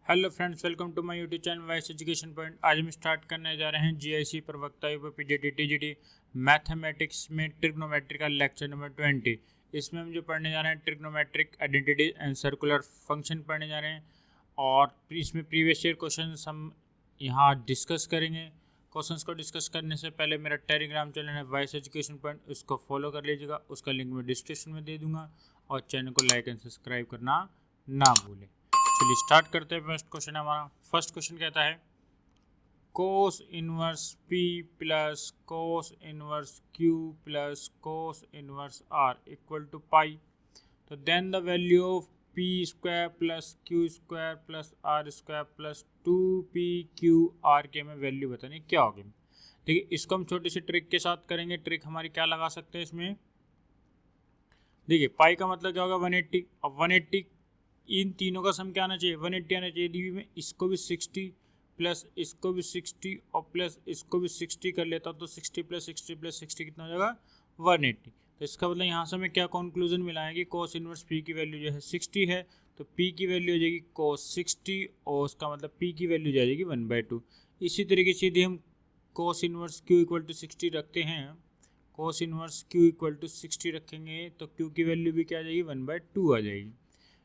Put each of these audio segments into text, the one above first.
Hello friends, welcome to my YouTube channel wise education point. आज हम start करने जा रहे हैं जीआईसी प्रवक्ता पीजीटी टीजीटी मैथमेटिक्स में ट्रिग्नोमेट्री का लेक्चर नंबर 20। इसमें हम जो पढ़ने जा रहे हैं trigonometric identity and circular function पढ़ने जा रहे हैं और इसमें प्रीवियस ईयर क्वेश्चन हम यहाँ डिस्कस करेंगे। क्वेश्चंस को डिस्कस करने से पहले मेरा टेलीग्राम चैनल है वाइस एजुकेशन पॉइंट, उसको फॉलो कर लीजिएगा। उसका लिंक मैं डिस्क्रिप्शन में दे दूँगा और चैनल को लाइक एंड सब्सक्राइब करना ना भूलें। चलिए स्टार्ट करते हैं। फर्स्ट क्वेश्चन है हमारा। फर्स्ट क्वेश्चन कहता है cos inverse P plus cos inverse Q plus cos inverse R equal to pi. तो then the value of P square plus Q square plus R square plus 2p Q R के में value बतानी क्या होगी। देखिए इसको हम छोटी सी ट्रिक के साथ करेंगे। ट्रिक हमारी क्या लगा सकते हैं इसमें। देखिए पाई का मतलब क्या होगा 180। अब 180 इन तीनों का सम क्या आना चाहिए 180 आना चाहिए। डीबी में इसको भी 60 प्लस इसको भी 60 और प्लस इसको भी 60 कर लेता हूँ तो 60 प्लस 60 प्लस 60 कितना हो जाएगा 180। तो इसका मतलब यहाँ से हमें क्या कंक्लूजन मिला है कि कोस इनवर्स पी की वैल्यू जो है 60 है तो पी की वैल्यू हो जाएगी कोस 60 और उसका मतलब पी की वैल्यू जाएगी 1/2। इसी तरीके से यदि हम cos inverse Q equal to 60 रखते हैं, cos inverse Q equal to 60 रखेंगे तो क्यू की वैल्यू भी क्या आ जाएगी 1/2 आ जाएगी।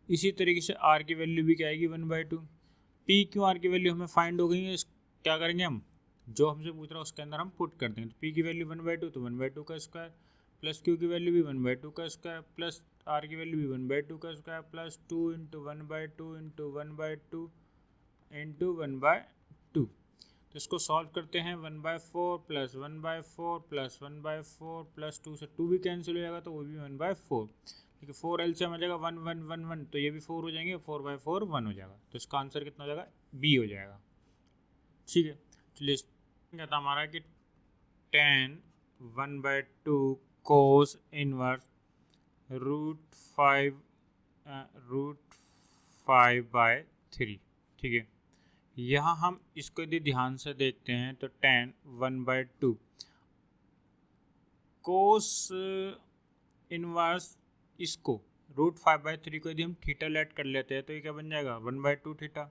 इसी तरीके से आर की वैल्यू भी क्या आएगी 1/2। पी क्यू आर की वैल्यू हमें फाइंड हो गई है। क्या करेंगे हम जो हमसे पूछ रहा है उसके अंदर हम पुट कर देंगे। तो पी की वैल्यू 1/2 तो 1/2 का स्क्वायर प्लस क्यू की वैल्यू भी 1/2 का स्क्वायर प्लस आर की वैल्यू भी 1/2 का square plus 2 into 1/2 into 1/2 into 1/2। तो इसको सॉल्व करते हैं 1/4 प्लस 1/4 प्लस 1/4 प्लस 2 से 2 भी कैंसिल हो जाएगा तो वो भी 1/4। देखिए 4 एलसीएम आ जाएगा 1 1 1 1 तो ये भी 4 हो जाएंगे। 4/4 1 हो जाएगा तो इसका आंसर कितना हो जाएगा बी हो जाएगा। ठीक है चलिए कहता हमारा कि tan 1/2 कोस इनवर्स √5/3। ठीक है यहाँ हम इसको यदि ध्यान से देखते हैं तो tan 1/2 कोस इनवर्स इसको √5/3 को यदि हम थीटा लेट कर लेते हैं तो ये क्या बन जाएगा 1/2 थीटा।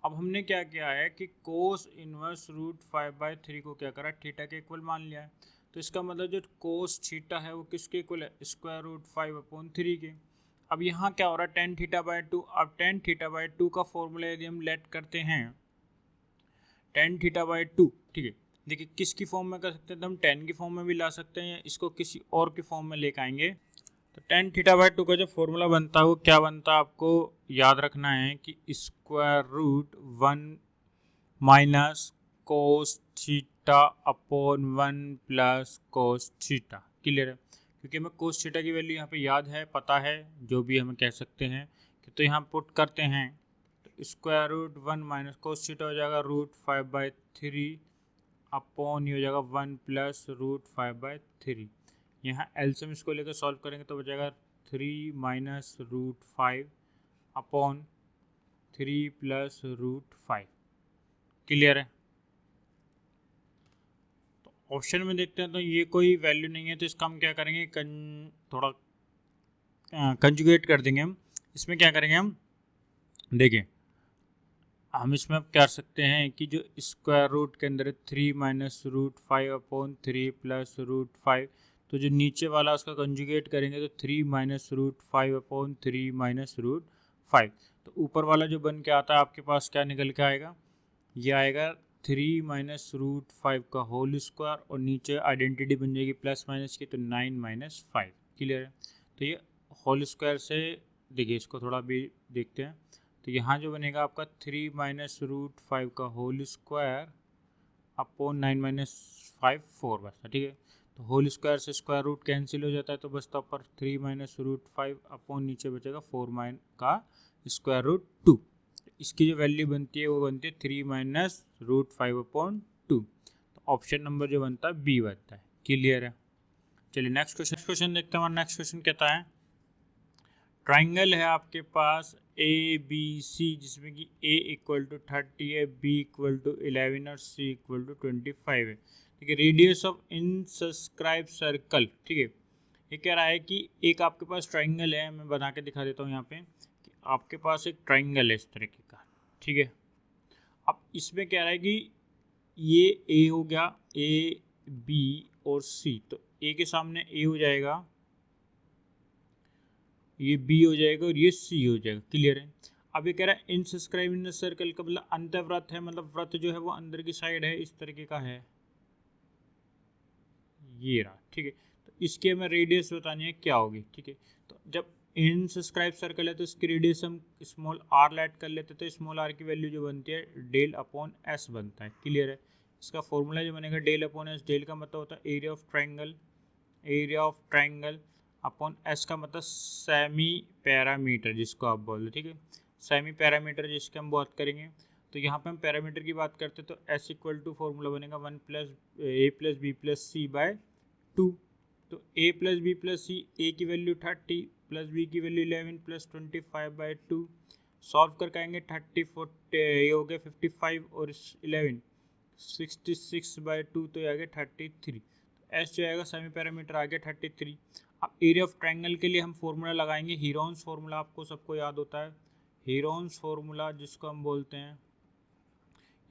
अब हमने क्या किया है कि कोस इनवर्स √5/3 को क्या करा थीटा के इक्वल मान लिया है। तो इसका मतलब जो कोस थीटा है वो किसके इक्वल है √5/3 के। अब यहाँ क्या हो रहा है tan θ/2। अब tan θ/2 का फॉर्मूला यदि हम लेट करते हैं tan θ/2, ठीक है देखिए किसकी फॉर्म में कर सकते हैं तो हम tan की फॉर्म में भी ला सकते हैं या इसको किसी और की फॉर्म में लेकर आएंगे। तो tan θ/2 का जो फॉर्मूला बनता है वो क्या बनता है आपको याद रखना है कि √1 minus cos theta upon 1 plus cos theta. Clear है क्योंकि हमें कोस थीटा की वैल्यू यहाँ पे याद है पता है जो भी हमें कह सकते हैं कि तो यहाँ पुट करते हैं तो √1 माइनस कोस थीटा हो जाएगा √5/3 अपॉन ये हो जाएगा 1 प्लस √5/3। यहाँ एलसीएम इसको लेकर सॉल्व करेंगे तो बचेगा 3 माइनस √5 अपॉन 3 प्लस √5। क्लियर है। तो ऑप्शन में देखते हैं तो ये कोई वैल्यू नहीं है तो इसका हम क्या करेंगे थोड़ा कंजुगेट कर देंगे। हम इसमें क्या करेंगे हम देखिए हम इसमें अब कर सकते हैं कि जो स्क्वायर रूट के अंदर 3 माइनस √5 अपॉन 3 प्लस √5 तो जो नीचे वाला उसका कंजुगेट करेंगे तो 3 माइनस √5 अपॉन 3 माइनस √5। तो ऊपर वाला जो बन के आता है आपके पास क्या निकल के आएगा ये आएगा 3 माइनस √5 का होल स्क्वायर और नीचे आइडेंटिटी बन जाएगी प्लस माइनस की तो 9 माइनस 5। क्लियर है। तो ये होल स्क्वायर से देखिए इसको थोड़ा भी देखते हैं तो यहाँ जो बनेगा आपका 3 माइनस √5 का होल स्क्वायर अपॉन 9 माइनस 5 4 बचता। ठीक है तो होल स्क्वायर से स्क्वायर रूट कैंसिल हो जाता है तो बचता ऊपर 3 माइनस √5 अपॉन नीचे बचेगा 4 का स्क्वायर रूट 2। इसकी जो वैल्यू बनती है वो बनती है 3 माइनस √5 अपॉन 2। तो ऑप्शन नंबर जो बनता है बी बनता है। क्लियर है। चलिए नेक्स्ट क्वेश्चन देखते हैं। हमारा नेक्स्ट क्वेश्चन कहता है ट्राइंगल है आपके पास ABC जिसमें कि A इक्वल टू 30 है, B इक्वल टू 11 और C इक्वल टू 25 है। ठीक है रेडियस ऑफ इनसब्सक्राइब सर्कल। ठीक है ये कह रहा है कि एक आपके पास ट्राइंगल है। मैं बना के दिखा देता हूँ यहाँ पे कि आपके पास एक ट्राइंगल है इस तरीके का। ठीक है। अब इसमें क्या रहा है कि ये ए हो गया, ए बी और सी, तो ए के सामने ए हो जाएगा, ये बी हो जाएगा और ये सी हो जाएगा। क्लियर है। अब ये कह रहा है इन सब्सक्राइब इन सर्कल का मतलब अंतःव्रत है, मतलब व्रत जो है वो अंदर की साइड है, इस तरीके का है, ये रहा। ठीक है, तो इसकी हमें रेडियस बतानी है क्या होगी। ठीक है, तो जब इन सब्सक्राइब सर्कल है तो इसकी रेडियस हम स्मॉल आर लेट कर लेते, तो स्मॉल आर की वैल्यू जो बनती है डेल अपॉन एस बनता है। क्लियर है। इसका फॉर्मूला जो बनेगा डेल अपॉन एस, डेल का मतलब होता है area of triangle, area of triangle upon S का मतलब सेमी पैरामीटर जिसको आप बोल रहे। ठीक है, सेमी पैरामीटर जिसके हम बात करेंगे, तो यहाँ पे हम पैरामीटर की बात करते हैं तो एस इक्वल टू फॉर्मूला बनेगा 1 प्लस ए प्लस बी प्लस सी बाय 2। तो ए प्लस बी प्लस सी, ए की वैल्यू 30 प्लस बी की वैल्यू 11 प्लस 25/2, सॉल्व करके आएंगे 30 40 ये हो गया 55 और 11 66/2, तो ये आ गया 33। एस जो आएगा सेमी पैरामीटर आ गया 33। अब एरिया ऑफ ट्रायंगल के लिए हम फॉर्मूला लगाएंगे हीरोन्स फार्मूला, आपको सबको याद होता है हीरोन्स फार्मूला जिसको हम बोलते हैं,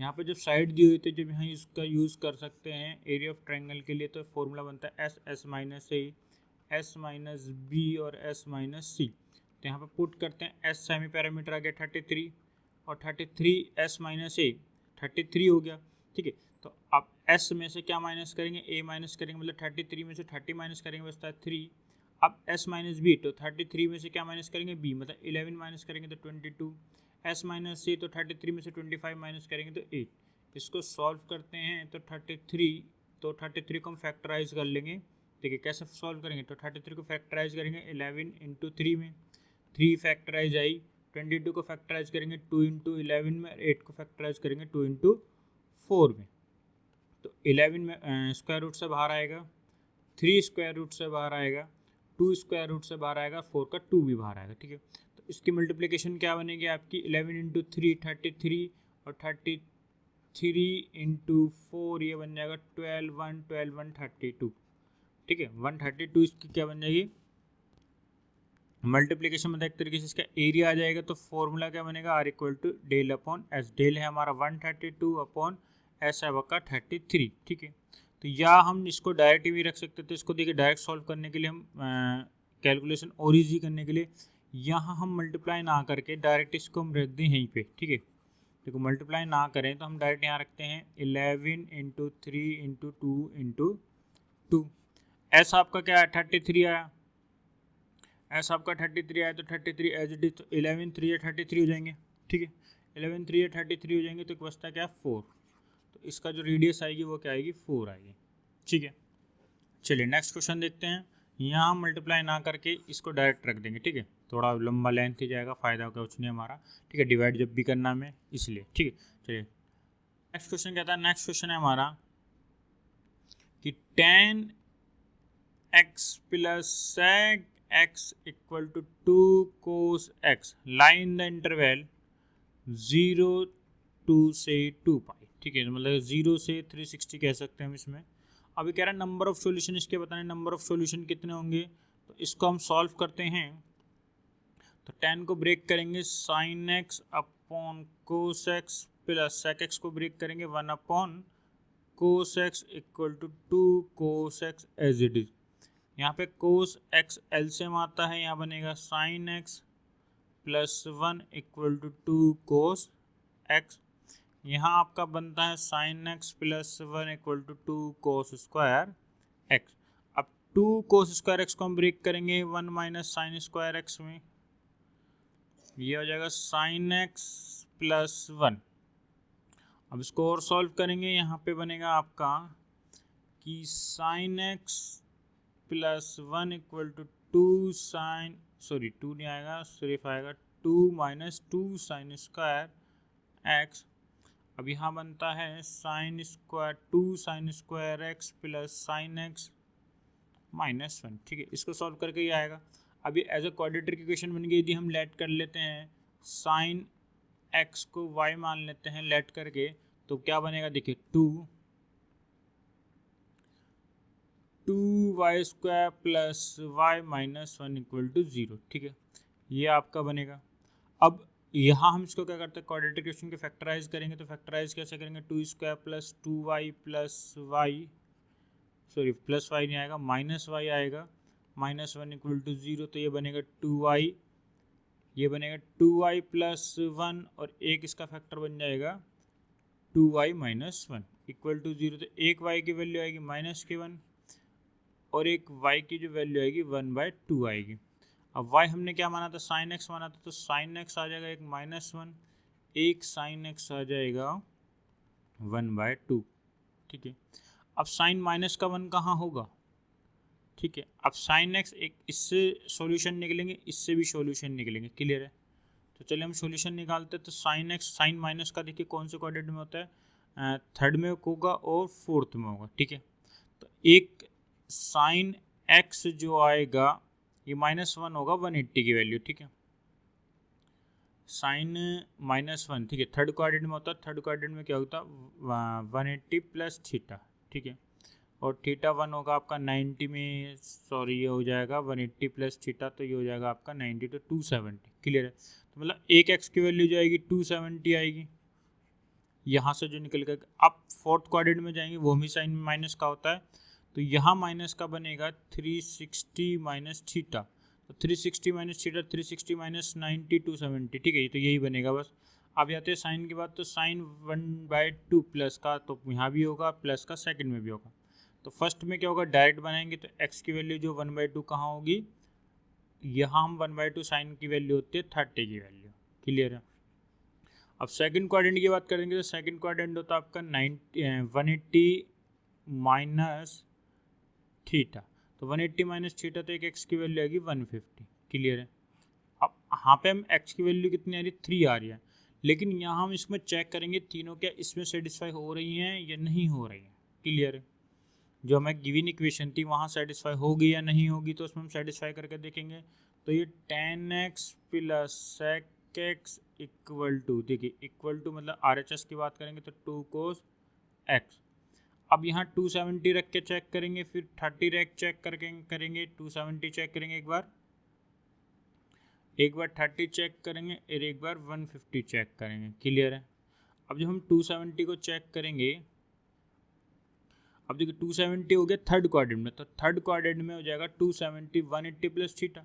यहाँ पे जब साइड दी हुई थी जब यहाँ इसका यूज़ कर सकते हैं एरिया ऑफ ट्रायंगल के लिए, तो फॉर्मूला बनता है एस एस माइनस ए, एस माइनस बी और एस माइनस सी। तो यहाँ पे पुट करते हैं एस सेमी पैरामीटर आ गया 33 और 33 एस माइनस ए 33 हो गया। ठीक है, तो अब एस में से क्या माइनस करेंगे, ए माइनस करेंगे, मतलब 33 में से 30 माइनस करेंगे बचता है 3। अब एस माइनस बी, तो 33 में से क्या माइनस करेंगे, बी, मतलब 11 माइनस करेंगे तो 22, एस माइनस सी, तो 33 में से 25 माइनस करेंगे तो 8। इसको सॉल्व करते हैं तो 33 को हम फैक्टराइज कर लेंगे। ठीक है, कैसे सॉल्व करेंगे, तो 33 को फैक्टराइज करेंगे 11 इंटू 3 में, 3 फैक्टराइज आई, 22 को फैक्टराइज करेंगे 2 इंटू 11 में, 8 को फैक्टराइज करेंगे 2 इंटू 4 में। तो 11 में स्क्वायर रूट से बाहर आएगा, 3 स्क्वायर रूट से बाहर आएगा, 2 स्क्वायर रूट से बाहर आएगा, 4 का 2 भी बाहर आएगा। ठीक है, तो इसकी मल्टीप्लिकेशन क्या बनेगी आपकी 11 इंटू 3 33 और 33 इंटू 4 ये बन जाएगा 12 32। ठीक है, 132 इसकी क्या बन जाएगी मल्टीप्लिकेशन, मतलब एक तरीके से इसका एरिया आ जाएगा। तो फॉर्मूला क्या बनेगा R equal to del upon S, del है हमारा 132 अपॉन एस है आपका 33। ठीक है, तो या हम इसको डायरेक्ट भी रख सकते थे, इसको देखिए डायरेक्ट सॉल्व करने के लिए हम कैलकुलेशन और ईजी करने के लिए यहाँ हम मल्टीप्लाई ना करके डायरेक्ट इसको हम रख दें यहीं पे। ठीक है, देखो मल्टीप्लाई ना करें तो हम डायरेक्ट यहाँ रखते हैं 11 इंटू 3 इंटू 2 इंटू 2। एस आपका क्या है 33 आया, एस आपका 33 आया, तो 33 एज इट इज, तो 11 3 या 33 हो जाएंगे। ठीक है, 11 3 या 33 हो जाएंगे, तो बचता क्या 4। तो इसका जो रेडियस आएगी वो क्या आएगी 4 आएगी। ठीक है, चलिए नेक्स्ट क्वेश्चन देखते हैं। यहाँ मल्टीप्लाई ना करके इसको डायरेक्ट रख देंगे। ठीक है, थोड़ा लंबा लेंथ ही जाएगा, फ़ायदा होगा कुछ नहीं हमारा। ठीक है, डिवाइड जब भी करना हमें इसलिए। ठीक है, चलिए नेक्स्ट क्वेश्चन कहता है, नेक्स्ट क्वेश्चन है हमारा कि 10x plus sec x equal to 2 cos x line the interval 0 2 से 2 पाई। ठीक है, मतलब 0 से 360 कह सकते हैं हम इसमें। अभी कह रहा है नंबर ऑफ सॉल्यूशन इसके बताने, नंबर ऑफ सॉल्यूशन कितने होंगे, तो इसको हम सॉल्व करते हैं। तो 10 को ब्रेक करेंगे sin x upon cos x plus sec x को ब्रेक करेंगे 1 upon cos x equal to 2 cos x as it is. यहाँ पे cos x एलसीएम आता है, यहाँ बनेगा sin x plus 1 equal to 2 cos x। यहाँ आपका बनता है sin x plus 1 equal to 2 cos square x। अब 2 cos स्क्वायर x को हम ब्रेक करेंगे 1 माइनस साइन स्क्वायर x में, ये हो जाएगा sin x प्लस 1। अब इसको और सॉल्व करेंगे, यहाँ पे बनेगा आपका कि sin x plus 1 equal to 2 sine, sorry 2 नहीं आएगा, सिर्फ आएगा 2 माइनस 2 साइन स्क्वायर x। अब यहाँ बनता है sine square 2 sine square x plus sign x minus 1। ठीक है, इसको सॉल्व करके ये आएगा। अभी एज ए क्वाड्रेटिक इक्वेशन बन गई, यदि हम लेट कर लेते हैं साइन x को y मान लेते हैं लेट करके, तो क्या बनेगा देखिए 2y square plus y minus 1 equal to 0। ठीक है, ये आपका बनेगा। अब यहाँ हम इसको क्या करते हैं, क्वाड्रेटिक इक्वेशन के फैक्टराइज करेंगे। तो फैक्टराइज कैसे करेंगे, 2² plus 2y plus Y, sorry plus Y नहीं आएगा, माइनस वाई आएगा, -1 = 0। तो ये बनेगा 2y, ये बनेगा 2y प्लस 1 और एक इसका फैक्टर बन जाएगा 2y - 1 = 0। तो एक y की वैल्यू आएगी -1 और एक y की जो वैल्यू आएगी 1/2 आएगी। अब y हमने क्या माना था, sin x माना था, तो sin x आ जाएगा एक -1, एक sin x आ जाएगा 1/2। ठीक है, अब साइन माइनस का 1 कहाँ होगा, ठीक है। अब sin x एक इससे सॉल्यूशन निकलेंगे, इससे भी सॉल्यूशन निकलेंगे, क्लियर है। तो चलिए हम सॉल्यूशन निकालते हैं। तो sin x साइन माइनस का देखिए कौन से क्वाड्रेंट में होता है, थर्ड में होगा और फोर्थ में होगा, ठीक है। तो एक sin x जो आएगा ये -1 होगा 180 की वैल्यू, ठीक है। साइन -1, ठीक है, थर्ड क्वाड्रेंट में होता है। थर्ड क्वाड्रेंट में क्या होता है, 180 प्लस थीटा, ठीक है। और थीटा 1 होगा आपका 90 में, सॉरी ये हो जाएगा 180 प्लस थीटा, तो ये हो जाएगा आपका 90, तो 270, क्लियर है। तो मतलब एक एक्स की वैल्यू जो आएगी 270 आएगी, यहाँ से जो निकल कर। अब फोर्थ क्वाड्रेंट में जाएंगे, वो भी साइन माइनस का होता है, तो यहाँ माइनस का बनेगा 360 माइनस थीटा। तो 360 माइनस थीटा, 360 माइनस 90, 270, ठीक है। तो यही बनेगा बस। अब आते हैं साइन के बाद, तो साइन 1/2 प्लस का, तो यहाँ भी होगा, प्लस का सेकंड में भी होगा। तो फर्स्ट में क्या होगा, डायरेक्ट बनाएंगे, तो x की वैल्यू जो 1/2 कहाँ होगी, यहाँ हम 1/2 साइन की वैल्यू होती है 30 की वैल्यू, क्लियर है। अब सेकंड क्वाड्रेंट की बात करेंगे, तो सेकंड क्वाड्रेंट होता है आपका 180 माइनस थीटा। तो 180 माइनस थीटा, तो एक x की वैल्यू आएगी 150, क्लियर है। अब यहाँ पे हम x की वैल्यू कितनी आ रही है, 3 आ रही है, लेकिन यहाँ हम इसमें चेक करेंगे तीनों क्या इसमें सेटिस्फाई हो रही हैं या नहीं हो रही हैं, क्लियर है। जो हमें गिवन इक्वेशन थी वहाँ सेटिस्फाई होगी या नहीं होगी, तो उसमें हम सेटिस्फाई करके देखेंगे। तो ये 10x plus sec x equal to, देखिए इक्वल टू मतलब RHS की बात करेंगे तो 2 cos x। अब यहाँ 270 रख के चेक करेंगे, फिर 30 रख चेक करेंगे 270 चेक करेंगे एक बार 30 चेक करेंगे और एक बार 150 चेक करेंगे, क्लियर है। अब जब हम 270 को चेक करेंगे, अब देखिए 270 हो गया थर्ड क्वाड्रेंट में, तो थर्ड क्वाड्रेंट में हो जाएगा 270 180 प्लस थीटा।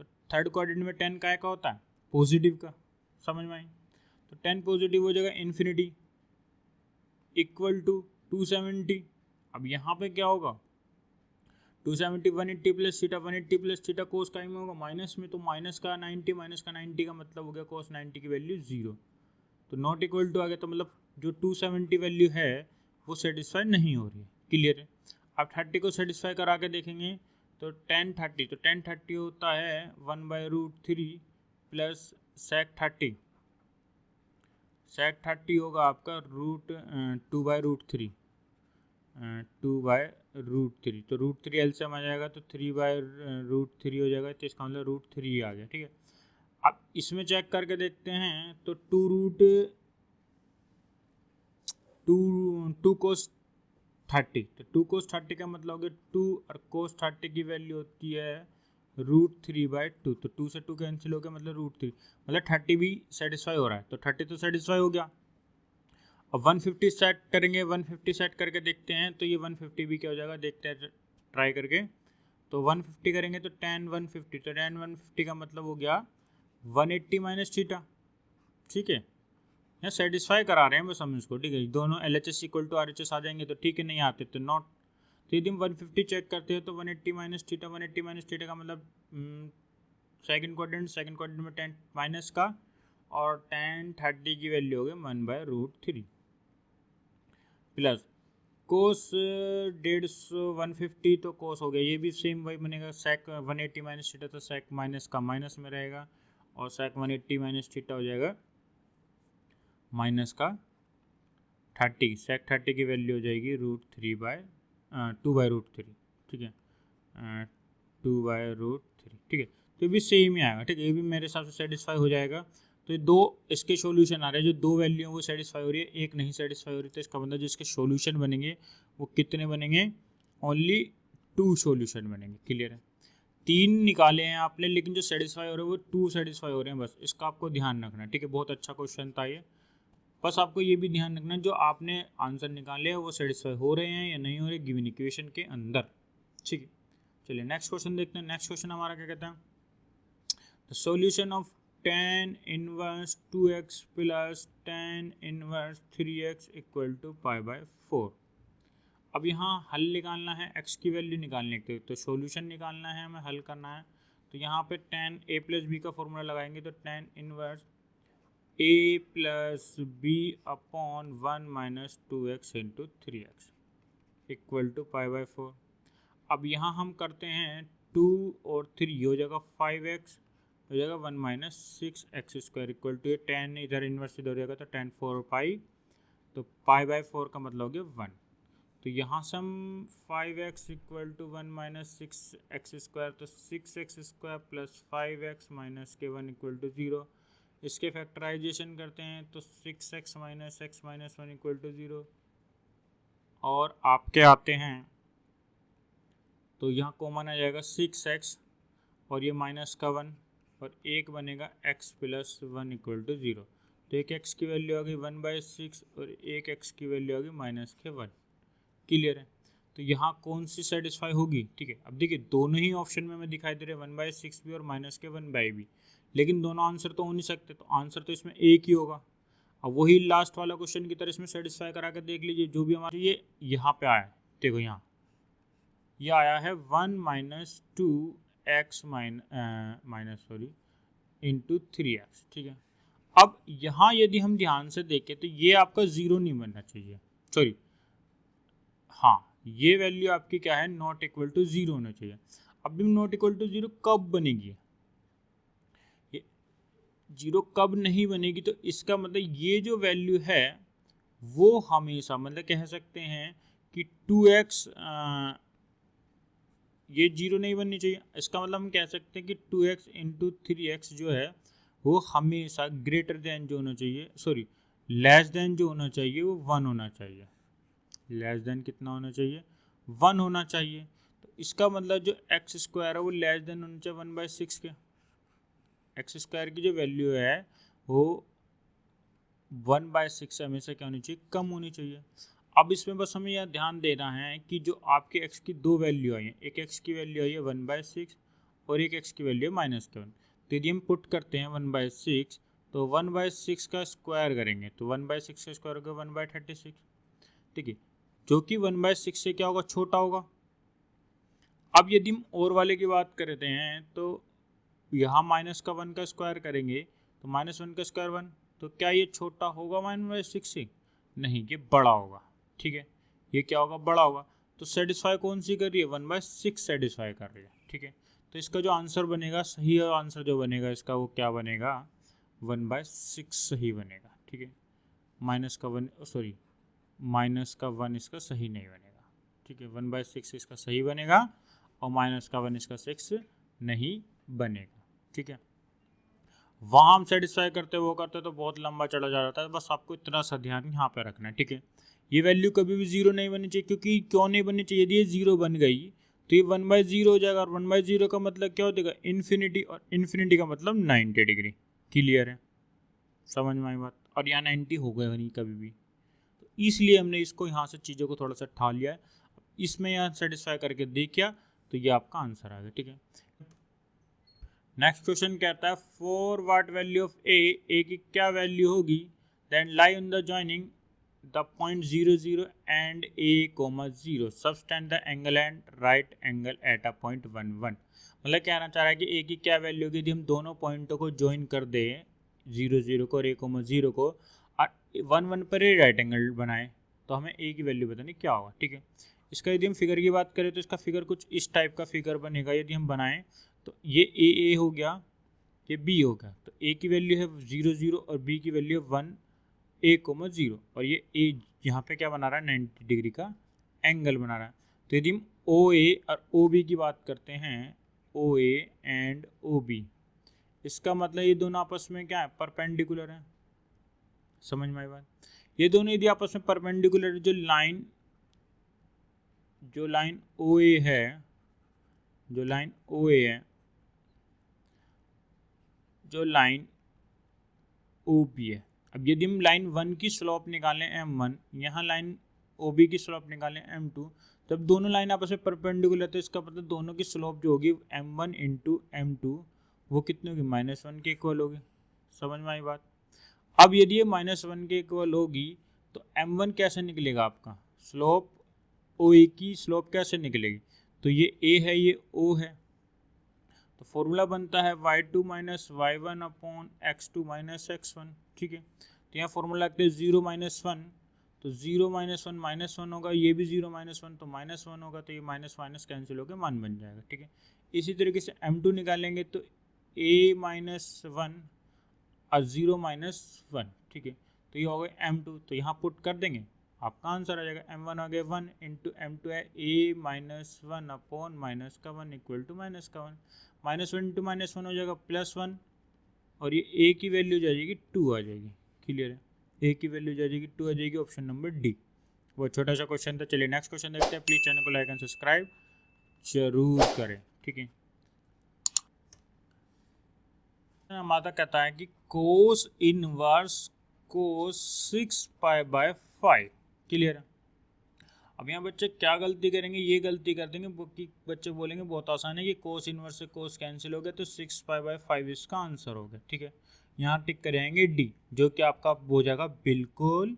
तो थर्ड क्वाड्रेंट में 10 का होता है, पॉजिटिव का, समझ में आई। तो 10 पॉजिटिव हो जाएगा इन्फिनिटी इक्वल टू 270। अब यहाँ पे क्या होगा, 270 180 plus theta, 180 plus theta cos time में होगा माइनस में, तो माइनस का 90 का मतलब हो गया कोस 90 की वैल्यू 0, तो नॉट इक्वल टू आ गया। तो मतलब जो 270 वैल्यू है वो सेटिस्फाई नहीं हो रही है, क्लियर है। अब 30 को सेटिस्फाई करा के देखेंगे, तो 1030, तो 1030 होता है 1/√3 प्लस sec 30, sec 30 होगा आपका 2/√3, 2/√3, तो √3 एलसीएम आ जाएगा, तो 3/√3 हो जाएगा, तो इसका मतलब √3 आ गया, ठीक है। अब इसमें चेक करके देखते हैं, तो 2 cos 30, तो 2 cos 30 का मतलब हो गया 2, और cos 30 की वैल्यू होती है √3/2, तो 2 से 2 कैंसिल हो गया, मतलब √3, मतलब 30 भी सेटिस्फाई हो रहा है, तो 30 तो सेटिस्फाई हो गया। अब 150 सेट करेंगे, 150 सेट करके देखते हैं, तो ये 150 भी क्या हो जाएगा, देखते हैं ट्राई करके। तो 150 करेंगे तो 10 150, तो 10 150 का मतलब हो गया 180 माइनस थीटा, ठीक है। यहाँ सेटिस्फाई करा रहे हैं बस हम इसको, ठीक है। दोनों LHS इक्वल टू RHS आ जाएंगे तो ठीक है, नहीं आते तो नॉट। तो यदि हम 150 चेक करते हैं तो 180 माइनस थीटा, 180 माइनस थीटा का मतलब सेकंड क्वाड्रेंट में 10 माइनस का, और 1030 की वैल्यू हो गई 1/√3 प्लस कोस 150 150, तो कोस हो गया, ये भी सेम वही बनेगा, sec 180 माइनस थीटा, तो sec माइनस का माइनस में रहेगा, और sec 180 माइनस थीटा हो जाएगा माइनस का 30, sec 30 की वैल्यू हो जाएगी √2/√3, ठीक है, 2/√3, ठीक है। तो ये भी सेम ही आएगा, ठीक है, ये भी मेरे हिसाब से सेटिस्फाई हो जाएगा। तो ये दो इसके सॉल्यूशन आ रहे हैं, जो दो वैल्यू वो सेटिस्फाई हो रही है, एक नहीं सेटिस्फाई हो रही, तो इसका मतलब जो इसके सॉल्यूशन बनेंगे वो कितने बनेंगे, ओनली 2 सॉल्यूशन बनेंगे, क्लियर है। 3 निकाले हैं आपने, लेकिन जो सेटिस्फाई हो रहे हैं वो 2 सेटिस्फाई हो रहे हैं, बस इसका आपको ध्यान रखना है, ठीक है। बहुत अच्छा क्वेश्चन था ये। बस आपको ये भी ध्यान रखना है जो आपने आंसर निकाले हैं वो सेटिस्फाई हो रहे हैं या नहीं हो रहे गिवन इक्वेशन के अंदर, ठीक है। चलिए नेक्स्ट क्वेश्चन देखते हैं। नेक्स्ट क्वेश्चन हमारा क्या कहता है, the solution of tan inverse 2x plus tan inverse 3x equal to π/4। अब यहाँ हल निकालना है, x की वैल्यू निकालने के लिए, तो सॉल्यूशन निकालना है, हमें हल करना है। तो यहाँ पे tan a प्लस बी का फॉर्मूला लगाएंगे, तो tan inverse a plus B upon 1 minus 2x into 3x equal to π/4। अब यहाँ हम करते हैं 2 और 3 हो जाएगा 5x, हो जाएगा 1 minus 6x square equal to tan इधर इन्वर्स इधर हो जाएगा तो tan 4 पाई, तो π/4 का मतलब हो गया 1। तो यहाँ से हम 5x equal to 1 minus 6x square, तो 6x square plus 5x minus के 1 इक्वल टू 0। इसके फैक्टराइजेशन करते हैं तो 6x minus x minus 1 equal to 0, और आपके आते हैं तो यहाँ कॉमन आ जाएगा 6x और ये माइनस का 1, और एक बनेगा x प्लस 1 इक्वल टू 0। तो एक x की वैल्यू आ गई 1/6 और एक x की वैल्यू आ गई माइनस के 1। क्लियर है। तो यहाँ कौन सी सेटिस्फाई होगी, ठीक है। अब देखिए दोनों ही ऑप्शन में हमें दिखाई दे रहे हैं 1/6 भी और माइनस के 1 भी, लेकिन दोनों आंसर तो हो नहीं सकते, तो आंसर तो इसमें एक ही होगा। अब वही लास्ट वाला क्वेश्चन की तरह इसमें सेटिस्फाई करा कर देख लीजिए, जो भी हमारे ये यहाँ पे आया है, देखो यहाँ ये आया है 1 minus 2x minus into 3x, ठीक है। अब यहाँ यदि हम ध्यान से देखें तो ये आपका 0 नहीं बनना चाहिए, सॉरी हाँ, ये वैल्यू आपकी क्या है, नॉट इक्वल टू 0 होना चाहिए। अब भी नॉट इक्वल टू 0 कब बनेगी, ये 0 कब नहीं बनेगी, तो इसका मतलब ये जो वैल्यू है वो हमेशा मतलब कह सकते हैं कि 2x ये 0 नहीं बननी चाहिए। इसका मतलब हम कह सकते हैं कि 2x इंटू 3x जो है वो हमेशा ग्रेटर देन जो होना चाहिए, सॉरी लेस देन जो होना चाहिए वो 1 होना चाहिए। लेस देन कितना होना चाहिए, 1 होना चाहिए। तो इसका मतलब जो एक्स स्क्वायर है वो लेस देन होना चाहिए 1/6 के। एक्स स्क्वायर की जो वैल्यू है वो 1/6 से हमेशा क्या होनी चाहिए, कम होनी चाहिए। अब इसमें बस हमें यह ध्यान देना है कि जो आपके x की दो वैल्यू आई हैं, एक x की वैल्यू आई है 1/6 और एक x की वैल्यू माइनस के 1। तो यदि हम पुट करते हैं 1/6 तो 1/6 का स्क्वायर करेंगे तो 1/6 का स्क्वायर होगा 1/36, ठीक है, जो कि 1/6 से क्या होगा, छोटा होगा। अब यदि हम और वाले की बात करते हैं तो यहाँ माइनस का 1 का स्क्वायर करेंगे तो -1 का स्क्वायर 1, तो क्या ये छोटा होगा 1/6 से, नहीं ये बड़ा होगा, ठीक है, ये क्या होगा, बड़ा होगा। तो सेटिस्फाई कौन सी कर रही है, 1/6 सेटिस्फाई कर रही है, ठीक है। तो इसका जो आंसर बनेगा, सही आंसर जो बनेगा इसका वो क्या बनेगा, 1/6 सही बनेगा, ठीक है। माइनस का 1 इसका सही नहीं बनेगा, ठीक है। 1/6 इसका सही बनेगा और -1 इसका 6 नहीं बनेगा, ठीक है। वहाँ हम सेटिस्फाई करते वो करते तो बहुत लंबा चला जा रहा है, बस आपको इतना सा ध्यान यहाँ पे रखना है, ठीक है। ये वैल्यू कभी भी 0 नहीं बननी चाहिए, क्योंकि क्यों नहीं बननी चाहिए, यदि ये 0 बन गई तो ये 1/0 हो जाएगा, और 1/0 का मतलब क्या हो जाएगा, इन्फिनिटी, और इन्फिनिटी का मतलब 90 डिग्री। क्लियर है, समझ में आई बात। और यहाँ 90 हो गया नहीं कभी भी, तो इसलिए हमने इसको यहाँ से चीज़ों को थोड़ा सा ठा लिया है। इसमें यहाँ सेटिस्फाई करके देखिए तो ये आपका आंसर आ गया, ठीक है। नेक्स्ट क्वेश्चन कहता है, for what value of A की क्या वैल्यू होगी, then lie on the joining the point 0 0 and a,0 subtend the angle and right angle at a point 1 1। मतलब कहना चाह रहा है कि ए की क्या वैल्यू होगी यदि हम दोनों पॉइंटों को ज्वाइन कर दें, 0 0 को और a,0 को, और 1 1 पर राइट एंगल बनाए, तो हमें ए की वैल्यू बतानी क्या होगा, ठीक है। इसका यदि हम फिगर की बात करें तो इसका फिगर कुछ इस टाइप का फिगर बनेगा, यदि हम बनाएं तो ये ए हो गया, ये बी हो गया, तो ए की वैल्यू है 0 0 और बी की वैल्यू है 1 a,0, और ये ए यहाँ पे क्या बना रहा है, 90 डिग्री का एंगल बना रहा है। तो यदि हम ओ ए और ओ बी की बात करते हैं, ओ ए एंड ओ बी, इसका मतलब ये दोनों आपस में क्या है, परपेंडिकुलर है। समझ में आई बात। ये दोनों यदि आपस में परपेंडिकुलर, जो लाइन ओ ए है जो लाइन ओ ए है, जो लाइन ओ बी है। अब यदि हम लाइन 1 की स्लोप निकालें m1, यहाँ लाइन ओ बी की स्लोप निकालें m2, तब दोनों लाइन आपस में परपेंडिकुलर, तो इसका मतलब दोनों की स्लोप जो होगी m1 इंटू m2 वो कितनी होगी, -1 के इक्वल होगी। समझ में आई बात। अब यदि ये -1 के इक्वल होगी तो m1 कैसे निकलेगा आपका, स्लोप ओ ए की स्लोप कैसे निकलेगी, तो ये a है ये o है, तो फॉर्मूला बनता है y2 minus y1 upon x2 minus x1। ठीक है, तो यहाँ फॉर्मूला लगता है 0 माइनस 1, तो 0 माइनस 1 -1 होगा, ये भी 0 माइनस 1 तो -1 होगा, तो ये माइनस माइनस कैंसिल होकर 1 बन जाएगा। ठीक है, इसी तरीके से m2 निकालेंगे तो a माइनस 1 और 0 माइनस 1। ठीक है, तो ये हो गया m2, तो यहाँ पुट कर देंगे, आपका आंसर आ जाएगा m1 आ गया 1 इंटू m2 है a माइनस 1 अपॉन माइनस का 1 इक्वल टू माइनस का 1, -1 इंटू -1 हो जाएगा +1, और ये a की वैल्यू जा जाएगी 2 आ जाएगी। क्लियर है, a की वैल्यू जा जाएगी 2 आ जाएगी, ऑप्शन नंबर डी। वो छोटा सा क्वेश्चन था। चलिए नेक्स्ट क्वेश्चन देखते हैं। प्लीज चैनल को लाइक एंड सब्सक्राइब जरूर करें। ठीक है, हमारा कहता है कि कोस इनवर्स कोस 6π/5। क्लियर है। अब यहाँ बच्चे क्या गलती करेंगे, ये गलती कर देंगे कि बच्चे बोलेंगे बहुत आसान है कि कोस इनवर्स से कोस कैंसिल हो गया तो 6π/5 इसका आंसर हो गया। ठीक है, यहाँ टिक करेंगे डी, जो कि आपका हो जाएगा बिल्कुल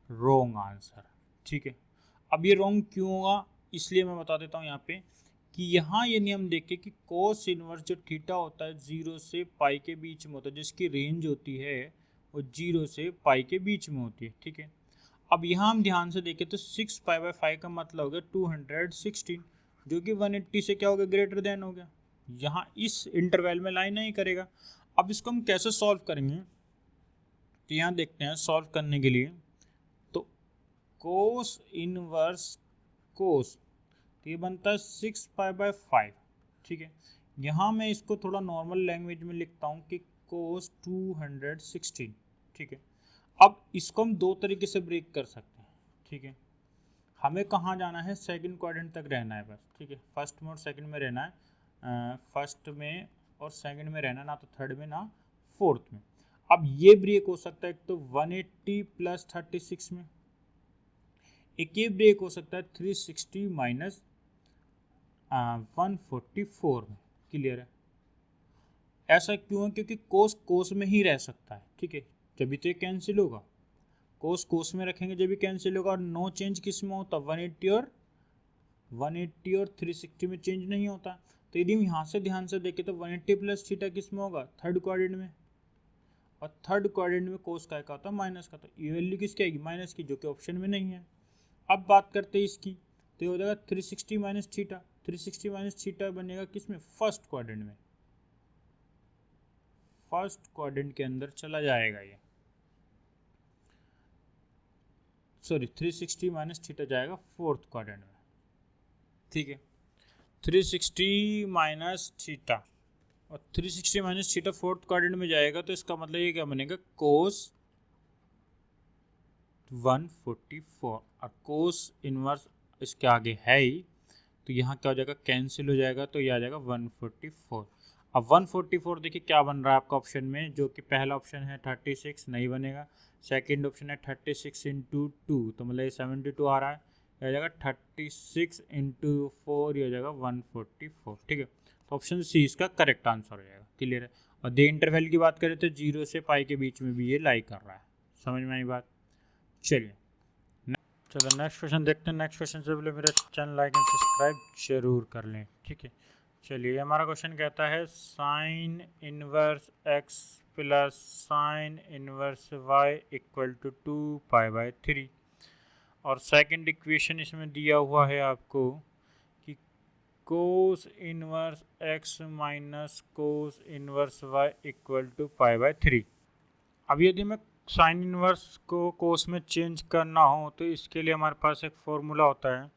रॉन्ग आंसर। ठीक है, अब ये रॉन्ग क्यों होगा, इसलिए मैं बता देता हूँ यहाँ पे कि यहाँ ये नियम देखें कि कोस इनवर्स जो थीटा होता है 0 से पाई के बीच में होता है, जिसकी रेंज होती है वो 0 से पाई के बीच में होती है। ठीक है, अब यहाँ हम ध्यान से देखें तो 6π/5 का मतलब हो गया 216, जो कि 180 से क्या हो गया, ग्रेटर देन हो गया। यहाँ इस इंटरवल में लाइन नहीं करेगा। अब इसको हम कैसे सॉल्व करेंगे, तो यहाँ देखते हैं सॉल्व करने के लिए। तो कोस इनवर्स कोस, तो ये बनता है 6π/5। ठीक है, यहाँ मैं इसको थोड़ा नॉर्मल लैंग्वेज में लिखता हूँ कि कोस 216। ठीक है, अब इसको हम दो तरीके से ब्रेक कर सकते हैं। ठीक है, हमें कहाँ जाना है, सेकंड क्वाड्रेंट तक रहना है बस। ठीक है, फर्स्ट में और सेकंड में रहना है, फर्स्ट में और सेकंड में रहना, ना तो थर्ड में ना फोर्थ में। अब ये ब्रेक हो सकता है एक तो 180 + 36 में, एक ये ब्रेक हो सकता है 360 माइनस 144 में। क्लियर है, ऐसा क्यों है, क्योंकि कोस कोस में ही रह सकता है। ठीक है, जब तो ये कैंसिल होगा, कोस कोस में रखेंगे जब भी कैंसिल होगा, और नो चेंज किस में होता, 180 और 360 में चेंज नहीं होता। तो यदि हम यहाँ से ध्यान से देखें तो 180 + थीटा किस में होगा, थर्ड क्वाड्रेंट में, और थर्ड क्वाड्रेंट में कोस का होता है माइनस का, तो ये वैल्यू किसकी आएगी, माइनस की, जो कि ऑप्शन में नहीं है। अब बात करते हैं इसकी, तो ये हो जाएगा 360 माइनस थीटा, 360 माइनस थीटा बनेगा किस में, फर्स्ट क्वाड्रेंट में, फर्स्ट क्वाड्रेंट के अंदर चला जाएगा ये, सॉरी 360 माइनस थीटा जाएगा फोर्थ क्वाड्रेंट में। ठीक है, 360 माइनस थीटा, और 360 माइनस थीटा फोर्थ क्वाड्रेंट में जाएगा, तो इसका मतलब ये क्या बनेगा, कोस 144, और कोस इनवर्स इसके आगे है ही, तो यहाँ क्या हो जाएगा, कैंसिल हो जाएगा, तो ये आ जाएगा 144। अब 144 देखिए क्या बन रहा है आपका ऑप्शन में, जो कि पहला ऑप्शन है 36 नहीं बनेगा, सेकंड ऑप्शन है 36 × 2, तो मतलब ये 72 आ रहा है, ये आ जाएगा 36 × 4, ये हो जाएगा 144। ठीक है, तो ऑप्शन सी इसका करेक्ट आंसर हो जाएगा। क्लियर है, और दे इंटरवल की बात करें तो 0 से पाई के बीच में भी ये लाई कर रहा है। समझ में आई बात। चलिए चलो नेक्स्ट क्वेश्चन देखते हैं। नेक्स्ट क्वेश्चन से पहले मेरा चैनल लाइक एंड सब्सक्राइब जरूर कर लें। ठीक है, चलिए हमारा क्वेश्चन कहता है sine inverse x plus sine inverse y equal to 2π/3, और सेकंड इक्वेशन इसमें दिया हुआ है आपको कि cos inverse x minus cos inverse y equal to π/3। अब यदि मैं साइन इनवर्स को कोस में चेंज करना हो तो इसके लिए हमारे पास एक फॉर्मूला होता है,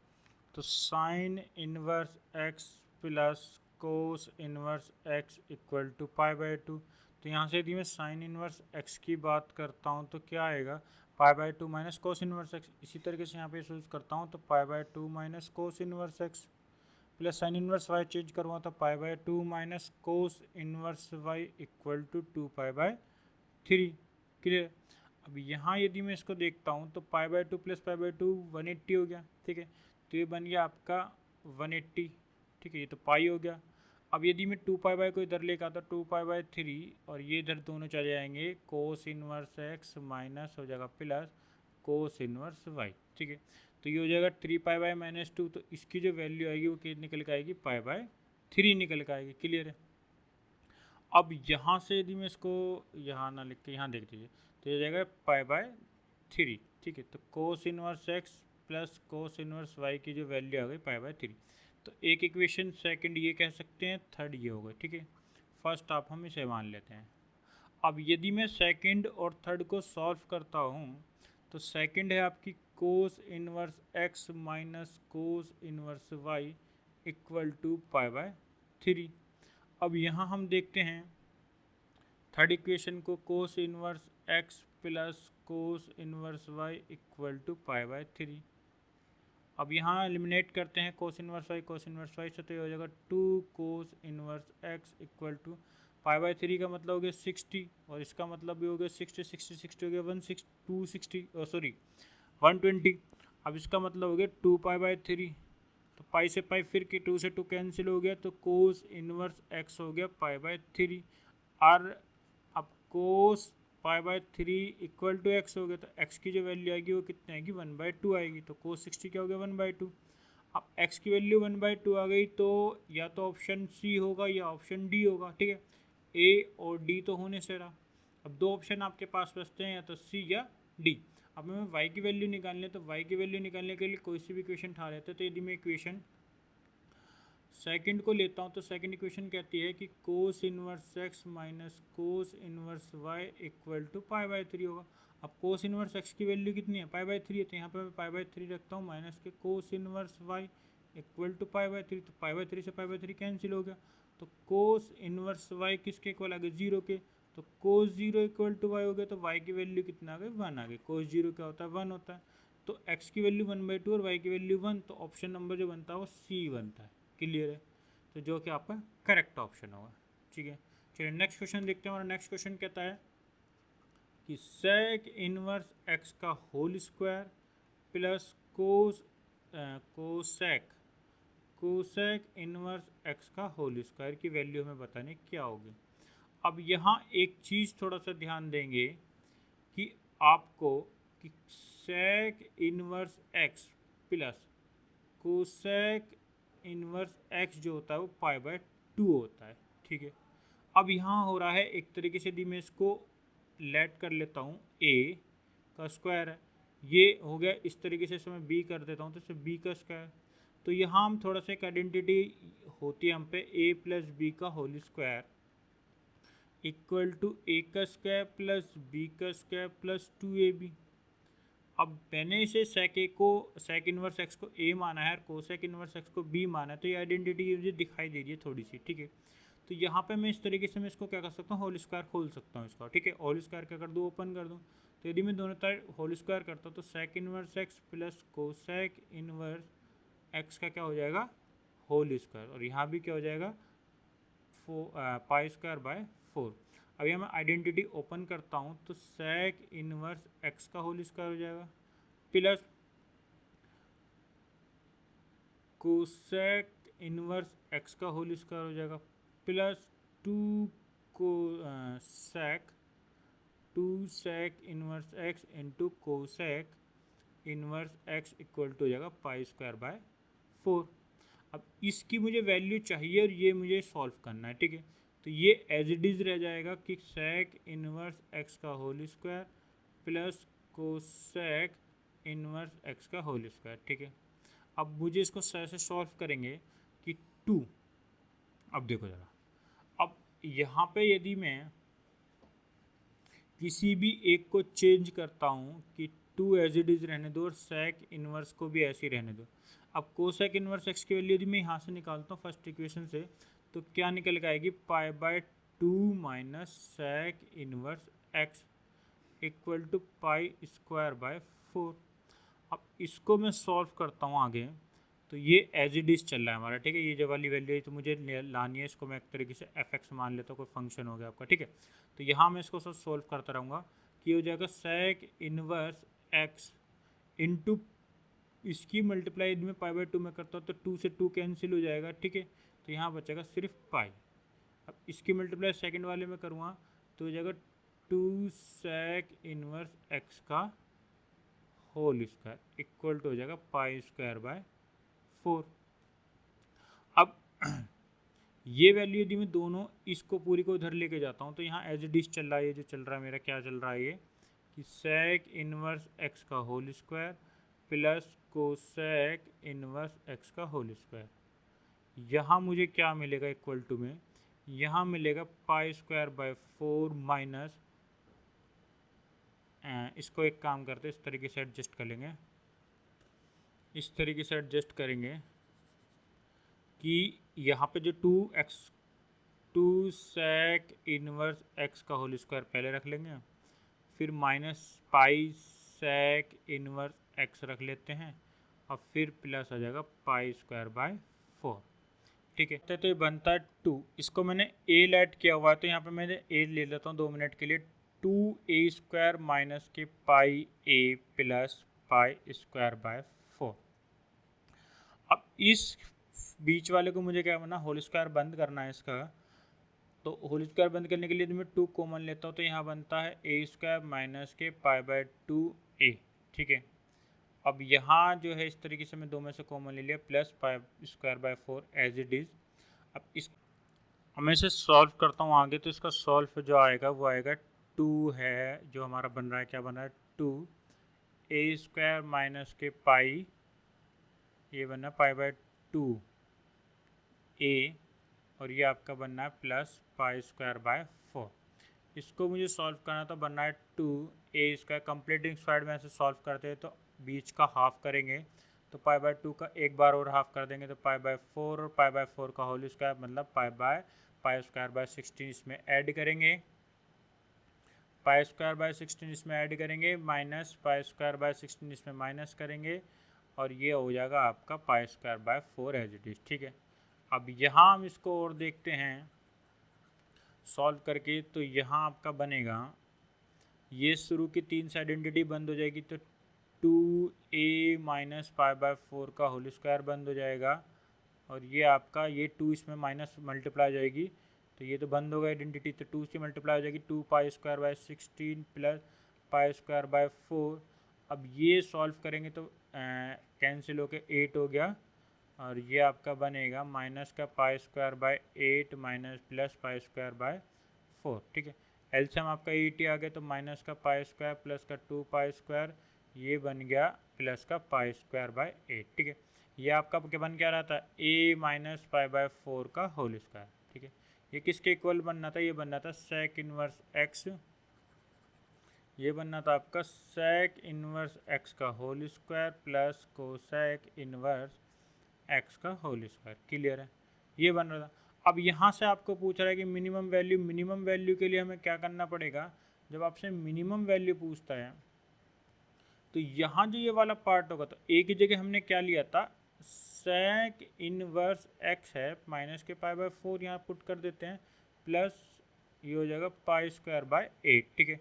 तो sine inverse x plus cos inverse x equal to π/2। तो यहाँ से यदि मैं साइन इनवर्स x की बात करता हूँ तो क्या आएगा, π/2 माइनस कोस इनवर्स x। इसी तरीके से यहाँ पे यूज़ करता हूँ तो π/2 minus cos inverse x, plus sine inverse Y change करवा तो pi by 2 minus cos inverse Y equal to 2 pi by 3। Clear. अब यहाँ यदि मैं इसको देखता हूँ तो pi by 2 plus pi by 2 180 हो गया। ठीक है, तो ये बन गया आपका 180। ठीक है, ये तो पाई हो गया। अब यदि मैं 2 पाई बाय को इधर लेकर आता 2 पाई बाय 3 और ये इधर दोनों चले जाएंगे, कोस इनवर्स एक्स माइनस हो जाएगा प्लस कोस इनवर्स वाई। ठीक है, तो ये हो जाएगा 3 पाई बाय माइनस 2, तो इसकी जो वैल्यू आएगी वो कितनी निकल के आएगी, पाई बाय 3 निकल के आएगी। क्लियर है। अब यहाँ से यदि मैं इसको यहाँ ना लिख के यहाँ देख लीजिए तो ये जाएगा पाई बाय 3। ठीक है, तो cos inverse X plus cos inverse Y की जो वैल्यू आ गई पाई बाय 3। तो एक इक्वेशन सेकंड ये कह सकते हैं, थर्ड ये होगा। ठीक है, फर्स्ट आप हम इसे मान लेते हैं। अब यदि मैं सेकंड और थर्ड को सॉल्व करता हूँ तो सेकंड है आपकी cos inverse X minus cos inverse Y equal to pi by 3। अब यहाँ हम देखते हैं थर्ड इक्वेशन को, cos inverse X plus cos inverse Y equal to pi by 3। अब यहाँ एलिमिनेट करते हैं कोस इनवर्स वाई से, तो ये हो जाएगा 2 cos inverse X equal to pi by 3 का मतलब हो गया 60 और इसका मतलब भी हो गया 60 हो गया 120। अब इसका मतलब हो गया 2 पाई बाय 3, तो पाई से पाई फिर के 2 से 2 कैंसिल हो गया, तो कोस इनवर्स एक्स हो गया पाई बाय 3। और अब cos pi by 3 equal to X हो गया, तो एक्स की जो वैल्यू आएगी वो कितनी आएगी, 1/2 आएगी। तो कोस 60 क्या हो गया, 1/2। अब एक्स की वैल्यू 1/2 आ गई, तो या तो ऑप्शन सी होगा या ऑप्शन डी होगा। ठीक है, ए और डी तो होने से रहा। अब दो ऑप्शन आपके पास बचते हैं, या तो सी या डी। अब हमें वाई की वैल्यू निकालनी है, तो वाई की वैल्यू निकालने के लिए कोई सी भी इक्वेशन उठा लेते हैं। तो यदि मैं इक्वेशन सेकंड को लेता हूँ तो सेकंड इक्वेशन कहती है कि cos inverse X minus cos inverse Y equal to pi by 3 होगा। अब कोस इनवर्स एक्स की वैल्यू कितनी है, पाई बाय 3 है, तो यहाँ पे मैं पाई बाय 3 रखता हूँ माइनस के cos inverse Y equal to pi by 3। तो पाई बाय 3 से पाई बाय 3 कैंसिल हो गया, तो कोस इनवर्स वाई किसके इक्वल आ गए, 0 के। तो कोस 0 इक्वल टू वाई हो गया, तो वाई की वैल्यू कितना आ गई, 1 आ गई। कोस 0 क्या होता है, 1 होता है। तो एक्स की वैल्यू 1/2 और वाई की वैल्यू 1, तो ऑप्शन नंबर जो बनता है वो सी बनता है। क्लियर है, तो जो कि आपका करेक्ट ऑप्शन होगा। ठीक है, चलिए नेक्स्ट क्वेश्चन देखते हैं। हमारा नेक्स्ट क्वेश्चन कहता है कि सेक इनवर्स एक्स का whole square plus cosec inverse X का होल स्क्वायर की वैल्यू हमें बताने क्या होगी। अब यहाँ एक चीज़ थोड़ा सा ध्यान देंगे कि आपको कि sec inverse X plus cosec inverse X जो होता है वो पाई बाय 2 होता है। ठीक है, अब यहाँ हो रहा है एक तरीके से, यदि मैं इसको लेट कर लेता हूँ ए का स्क्वायर है, ये हो गया इस तरीके से, इसमें बी कर देता हूँ तो इससे बी का स्क्वायर। तो यहाँ हम थोड़ा सा एक आइडेंटिटी होती है हम पे, ए प्लस बी का होल स्क्वायर इक्वल टू ए का स्क्वायर प्लस बी का स्क्वायर प्लस 2ab। अब मैंने इसे सेक इनवर्स एक्स को ए माना है और कोसेक इनवर्स एक्स को बी माना है, तो ये आइडेंटिटी मुझे दिखाई दे रही है थोड़ी सी। ठीक है, तो यहाँ पे मैं इस तरीके से मैं इसको क्या कर सकता हूँ, होल स्क्वायर खोल सकता हूँ इसका। ठीक है, होल स्क्वायर क्या कर दूँ, ओपन कर दूँ। तो यदि मैं दोनों तरफ होल स्क्वायर करता हूँ तो sec inverse X plus cosec inverse X का क्या हो जाएगा, होल स्क्वायर, और यहाँ भी क्या हो जाएगा, पाई स्क्वायर बाय 4। अब यहाँ मैं आइडेंटिटी ओपन करता हूँ तो सेक इनवर्स एक्स का होल स्क्वायर हो जाएगा प्लस कोसेक इनवर्स एक्स का होल स्क्वायर हो जाएगा plus 2 sec inverse X into cosec inverse X equal to हो जाएगा पाई स्क्वायर बाय 4। अब इसकी मुझे वैल्यू चाहिए और ये मुझे सॉल्व करना है। ठीक है, तो ये एज इट इज़ रह जाएगा कि सेक इनवर्स एक्स का whole square plus cosec inverse X का होल स्क्वायर। ठीक है, अब मुझे इसको ऐसे सॉल्व करेंगे कि 2, अब देखो ज़रा, अब यहाँ पे यदि मैं किसी भी एक को चेंज करता हूँ कि 2 एज इट इज़ रहने दो और सेक इनवर्स को भी ऐसे ही रहने दो। अब कोसेक इनवर्स एक्स की वैल्यू यदि मैं यहाँ से निकालता हूँ फर्स्ट इक्वेशन से, तो क्या निकल के आएगी, pi by 2 minus sec inverse X equal to pi square by 4। अब इसको मैं सॉल्व करता हूँ आगे, तो ये एज इट इज़ चल रहा है हमारा, ठीक है। ये जो वाली वैल्यू है तो मुझे लानी है, इसको मैं एक तरीके से एफ एक्स मान लेता हूँ, कोई फंक्शन हो गया आपका, ठीक है। तो यहाँ मैं इसको सब सोल्व करता रहूँगा कि हो जाएगा सेक इनवर्स एक्स इंटू इसकी मल्टीप्लाई में पाई बाई 2 में करता हूँ तो 2 से 2 कैंसिल हो जाएगा, ठीक है। तो यहाँ बचेगा सिर्फ पाई। अब इसकी मल्टीप्लाई सेकंड वाले में करूँगा तो हो जाएगा 2 सेक इनवर्स एक्स का होल स्क्वायर इक्वल टू हो जाएगा पाई स्क्वायर बाय 4। अब ये वैल्यू यदि मैं दोनों इसको पूरी को उधर लेके जाता हूँ तो यहाँ एज इट इज चल रहा है, ये जो चल रहा है मेरा क्या चल रहा है ये कि सेक इनवर्स एक्स का whole square plus cosec inverse X का होल स्क्वायर। यहाँ मुझे क्या मिलेगा इक्वल टू में, यहाँ मिलेगा पाई स्क्वायर बाय 4 माइनस, इसको एक काम करते इस तरीके से एडजस्ट कर लेंगे, इस तरीके से एडजस्ट करेंगे कि यहाँ पे जो 2 सेक इनवर्स एक्स का होल स्क्वायर पहले रख लेंगे, फिर minus pi sec inverse X रख लेते हैं और फिर प्लस आ जाएगा पाई स्क्वायर बाय 4, ठीक है। तो ये बनता है 2, इसको मैंने ए ऐड किया हुआ है तो यहाँ पे मैंने ए ले लेता हूँ 2 मिनट के लिए, 2a स्क्वायर माइनस के पाई ए प्लस पाई स्क्वायर बाय 4। अब इस बीच वाले को मुझे क्या करना, होल स्क्वायर बंद करना है इसका। तो होल स्क्वायर बंद करने के लिए मैं 2 कॉमन लेता हूँ तो यहाँ बनता है ए स्क्वायर माइनस के पाई बाय 2a, ठीक है। अब यहाँ जो है इस तरीके से मैं 2 में से कॉमन ले लिया plus pi square by 4 as it is. अब मैं इसे सॉल्व करता हूँ आगे, तो इसका सॉल्व जो आएगा वो आएगा 2 है जो हमारा बन रहा है, क्या बन रहा है 2 a स्क्वायर माइनस के पाई, ये बनना है पाई बाय 2a और ये आपका बनना है प्लस पाई स्क्वायर बाय 4। इसको मुझे सॉल्व करना तो बनना है 2a स्क्वायर, कंप्लीटिंग साइड में ऐसे सॉल्व करते हैं तो बीच का हाफ करेंगे तो पाई बाय 2 का एक बार और हाफ कर देंगे तो पाई बाय 4 और पाई बाय 4 का होल स्क्वायर मतलब पाई स्क्वायर बाय 16 इसमें ऐड करेंगे, पाई स्क्वायर बाय 16 इसमें ऐड करेंगे माइनस पाई स्क्वायर बाय 16 इसमें माइनस करेंगे और ये हो जाएगा आपका pi square by 4 as it is, ठीक है। अब यहाँ हम इसको और देखते हैं सॉल्व करके, तो यहाँ आपका बनेगा ये शुरू की 3 से आइडेंटिटी बंद हो जाएगी तो 2a माइनस पाई बाय 4 का होल स्क्वायर बंद हो जाएगा और ये आपका ये 2 इसमें माइनस मल्टीप्लाई हो जाएगी तो ये तो बंद होगा आइडेंटिटी, तो 2 से मल्टीप्लाई हो जाएगी 2 पाई square bye 16 plus pi square by 4। अब ये सॉल्व करेंगे तो कैंसिल होके 8 हो गया और ये आपका बनेगा माइनस का पाई square bye 8 minus plus pi square by 4, ठीक है। एलसीएम आपका 80 आ गया तो माइनस का पाई स्क्वायर प्लस का 2 पाई स्क्वायर, ये बन गया प्लस का पाई स्क्वायर बाय 8, ठीक है। ये आपका क्या बन क्या रहा था a माइनस पाई बाय 4 का होल स्क्वायर, ठीक है। ये किसके इक्वल बनना था, ये बनना था सेक इनवर्स एक्स, ये बनना था आपका सेक इनवर्स एक्स का whole square plus cosec inverse X का होल स्क्वायर, क्लियर है, ये बन रहा था। अब यहाँ से आपको पूछ रहा है कि मिनिमम वैल्यू के लिए हमें क्या करना पड़ेगा। जब आपसे मिनिमम वैल्यू पूछता है तो यहाँ जो ये वाला पार्ट होगा तो ए की जगह हमने क्या लिया था सेक इनवर्स एक्स है माइनस के पाई बाय 4 यहाँ पुट कर देते हैं प्लस ये हो जाएगा पाई स्क्वायर बाय 8, ठीक है।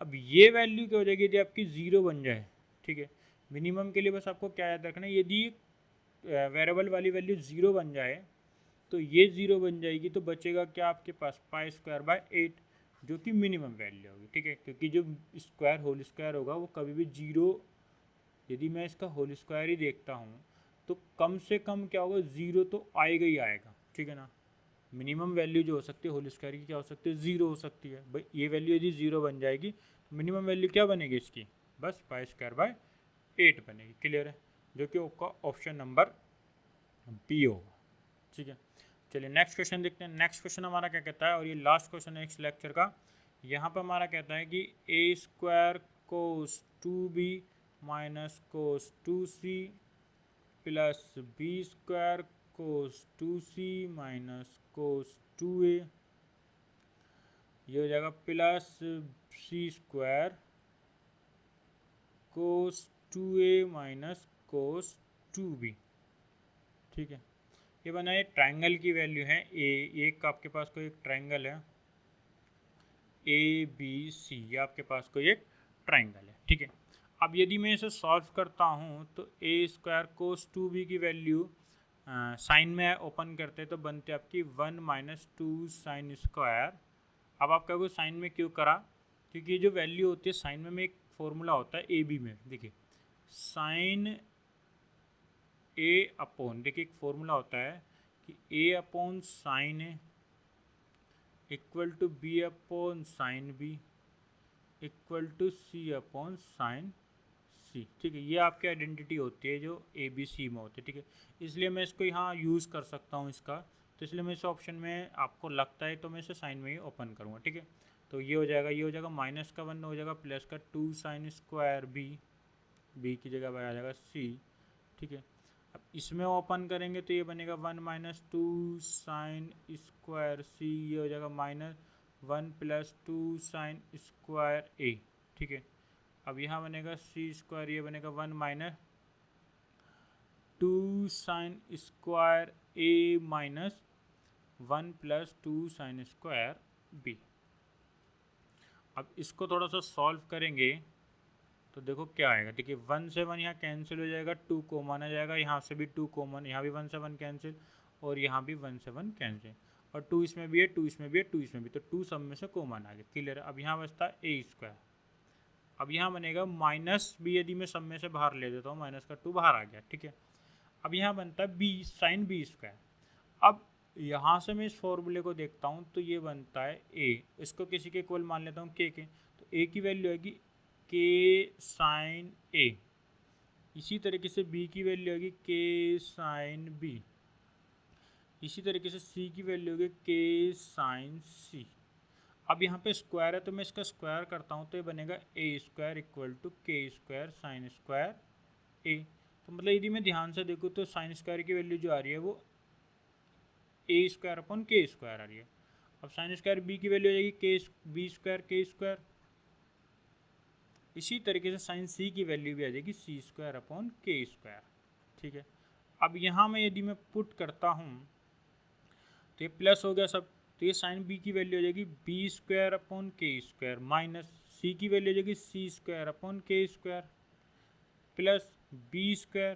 अब ये वैल्यू क्या हो जाएगी यदि आपकी 0 बन जाए, ठीक है। मिनिमम के लिए बस आपको क्या याद रखना है, यदि वेरिएबल वाली वैल्यू 0 बन जाए तो ये 0 बन जाएगी तो बचेगा क्या आपके पास पाई स्क्वायर बाय 8 जो कि मिनिमम वैल्यू होगी, ठीक है। क्योंकि जो स्क्वायर होल स्क्वायर होगा वो कभी भी 0, यदि मैं इसका होल स्क्वायर ही देखता हूँ तो कम से कम क्या होगा 0 तो आएगा ही आएगा, ठीक है ना। मिनिमम वैल्यू जो हो सकती है होल स्क्वायर की क्या हो सकती है 0 हो सकती है भाई, ये वैल्यू यदि 0 बन जाएगी तो मिनिमम वैल्यू क्या बनेगी इसकी बस पाई स्क्वायर बाय 8 बनेगी, क्लियर है, जो कि आपका ऑप्शन नंबर बी होगा, ठीक है। चलिए नेक्स्ट क्वेश्चन देखते हैं। नेक्स्ट क्वेश्चन हमारा क्या कहता है और ये लास्ट क्वेश्चन है इस लेक्चर का। यहाँ पर हमारा कहता है कि A square cos 2b minus cos 2c plus B square cos 2c minus cos 2a, ये हो जाएगा plus C square cos 2a minus cos 2b, ठीक है। ये बना है ट्रायंगल की वैल्यू है ए, एक आपके पास कोई एक ट्रायंगल है ABC, ये आपके पास कोई एक ट्रायंगल है, ठीक है। अब यदि मैं इसे सॉल्व करता हूँ तो A² cos 2B की वैल्यू साइन में ओपन करते तो बनते आपकी 1 - 2 sin स्क्वायर। अब आप कहोगे साइन में क्यों करा, क्योंकि ये जो वैल्यू होती है साइन में एक फॉर्मूला होता है AB में, देखिए साइन A अपॉन, देखिए एक फॉर्मूला होता है कि A upon sine A equal to B upon sine B equal to C upon sine C, ठीक है। ये आपकी आइडेंटिटी होती है जो ABC में होती है, ठीक है। इसलिए मैं इसको यहाँ यूज़ कर सकता हूँ इसका, तो इसलिए मैं इस ऑप्शन में आपको लगता है तो मैं इसे साइन में ही ओपन करूँगा, ठीक है। तो ये हो जाएगा, ये हो जाएगा माइनस का 1 हो जाएगा प्लस का 2 sin स्क्वायर B की जगह आ जाएगा C, ठीक है। अब इसमें ओपन करेंगे तो ये बनेगा 1 - 2 sin स्क्वायर C, ये हो जाएगा -1 + 2 sin स्क्वायर A, ठीक है। अब यहाँ बनेगा C², ये बनेगा 1 - 2 sin square A minus 1 + 2 sin square B। अब इसको थोड़ा सा सॉल्व करेंगे तो देखो क्या आएगा, देखिए 1 से 1 यहाँ कैंसिल हो जाएगा, 2 कॉमन आ जाएगा, यहाँ से भी 2 कॉमन, यहाँ भी 1 से 1 कैंसिल और यहाँ भी 1 से 1 कैंसिल, और 2 इसमें भी है, 2 इसमें भी है, 2 इसमें भी, तो 2 सब में से कॉमन आ गया, क्लियर। अब यहाँ बचता है A²। अब यहाँ बनेगा माइनस B, यदि मैं सब में से बाहर ले देता हूँ माइनस का 2 बाहर आ गया, ठीक है। अब यहाँ बनता है B sin B²। अब यहाँ से मैं इस फॉर्मूले को देखता हूँ तो ये बनता है A, इसको किसी के इक्वल मान लेता हूँ K के, तो A की वैल्यू आएगी K sin A। इसी तरीके से B की वैल्यू आएगी K sin B। इसी तरीके से C की वैल्यू होगी K sin C। अब यहाँ पे स्क्वायर है तो मैं इसका स्क्वायर करता हूँ तो ये बनेगा A² equal to K² sin square A। तो मतलब यदि मैं ध्यान से देखूँ तो साइन स्क्वायर की वैल्यू जो आ रही है वो A² अपॉन K² आ रही है। अब साइन स्क्वायर B की वैल्यू आ जाएगी B² K²। इसी तरीके से साइन C की वैल्यू भी आ जाएगी C² अपॉन K², ठीक है। अब यहाँ मैं यदि मैं पुट करता हूँ तो ये प्लस हो गया सब, तो ये साइन B की वैल्यू हो जाएगी B² upon K² minus C की वैल्यू हो जाएगी C² upon K² plus B²,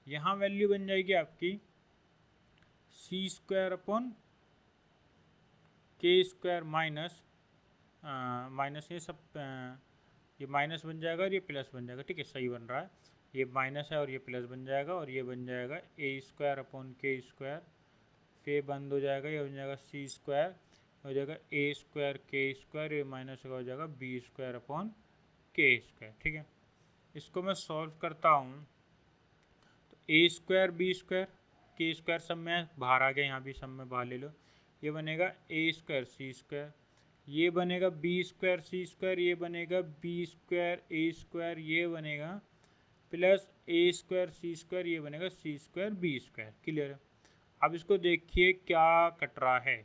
यहाँ वैल्यू बन जाएगी आपकी C² upon K² minus minus ये सब ये माइनस बन जाएगा और ये प्लस बन जाएगा, ठीक है, सही बन रहा है। ये माइनस है और ये प्लस बन जाएगा और ये बन जाएगा A² अपॉन K², फिर बंद हो जाएगा, ये बन जाएगा C² हो जाएगा A² K², ये माइनस हो जाएगा B² अपॉन K², ठीक है। इसको मैं सॉल्व करता हूँ तो A² B² K² सब में बाहर आ गया, यहाँ भी सब में बाहर ले लो, ये बनेगा A² C², ये बनेगा B² C², ये बनेगा B² A², ये बनेगा प्लस A² C², ये बनेगा C² B², क्लियर है। अब इसको देखिए क्या कट रहा है,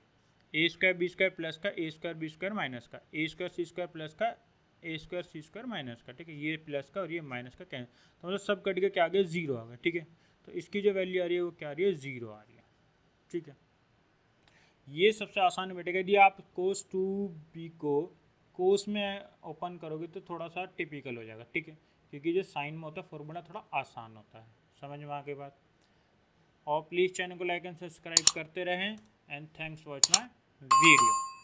A² B² प्लस का A² B² माइनस का A² C² प्लस का A² C² माइनस का, ठीक है, ये प्लस का और ये माइनस का कैंसिल, तो मतलब सब कट के क्या आ गया, 0 आ गया, ठीक है। तो इसकी जो वैल्यू आ रही है वो क्या आ रही है, 0 आ रही है, ठीक है। ये सबसे आसान मेथड है। यदि आप cos 2b को cos में ओपन करोगे तो थोड़ा सा टिपिकल हो जाएगा, ठीक है, क्योंकि जो साइन में होता है फॉर्मूला थोड़ा आसान होता है, समझ में आ गई बात। और प्लीज़ चैनल को लाइक एंड सब्सक्राइब करते रहें and thanks for watch my video.